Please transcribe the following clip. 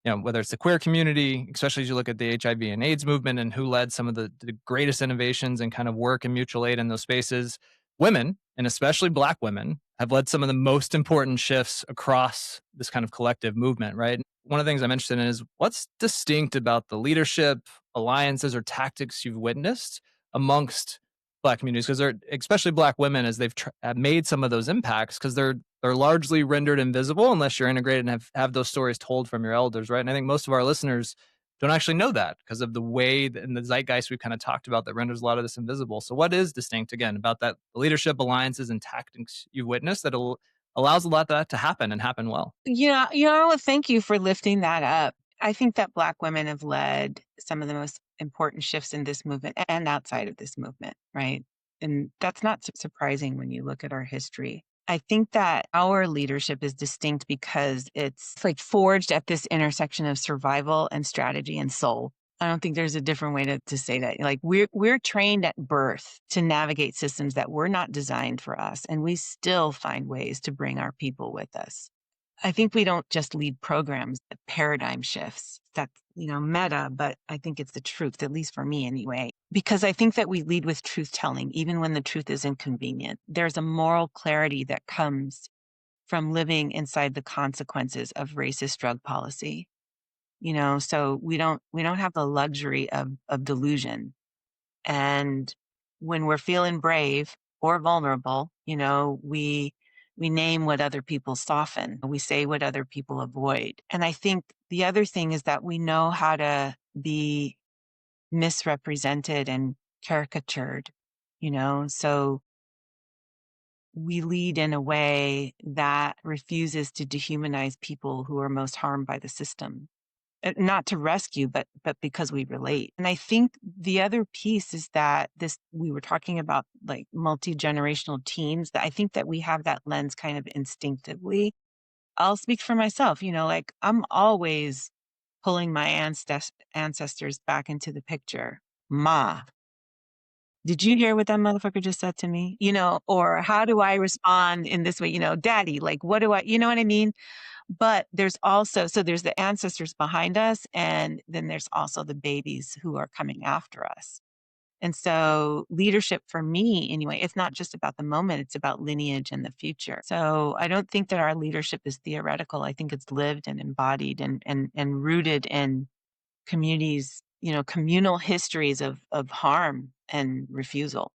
whether it's the queer community, especially as you look at the HIV and AIDS movement and who led some of the greatest innovations and kind of work and mutual aid in those spaces, women, and especially Black women, have led some of the most important shifts across this kind of collective movement, right? One of the things I'm interested in is what's distinct about the leadership, alliances, or tactics you've witnessed amongst Black communities, because they're especially Black women as they've have made some of those impacts, because they're largely rendered invisible unless you're integrated and have those stories told from your elders, right? And I think most of our listeners don't actually know that because of the way and the zeitgeist we've kind of talked about that renders a lot of this invisible. So, what is distinct again about that leadership, alliances, and tactics you've witnessed that allows a lot of that to happen and happen well? Yeah, thank you for lifting that up. I think that Black women have led some of the most important shifts in this movement and outside of this movement, right? And that's not surprising when you look at our history. I think that our leadership is distinct because it's like forged at this intersection of survival and strategy and soul. I don't think there's a different way to say that. Like we're trained at birth to navigate systems that were not designed for us, and we still find ways to bring our people with us. I think we don't just lead programs, but paradigm shifts. That's, meta, but I think it's the truth, at least for me anyway. Because I think that we lead with truth telling, even when the truth is inconvenient. There's a moral clarity that comes from living inside the consequences of racist drug policy. So we don't have the luxury of delusion. And when we're feeling brave or vulnerable, we name what other people soften. We say what other people avoid. And I think the other thing is that we know how to be misrepresented and caricatured, so we lead in a way that refuses to dehumanize people who are most harmed by the system. Not to rescue, but because we relate. And I think the other piece is that this we were talking about like multi-generational teams, that I think that we have that lens kind of instinctively. I'll speak for myself, like I'm always pulling my ancestors back into the picture. Ma, did you hear what that motherfucker just said to me? Or how do I respond in this way? Daddy, like what do I, you know what I mean? But there's the ancestors behind us, and then there's also the babies who are coming after us. And so leadership for me, anyway, it's not just about the moment, it's about lineage and the future. So I don't think that our leadership is theoretical. I think it's lived and embodied and rooted in communities, communal histories of harm and refusal.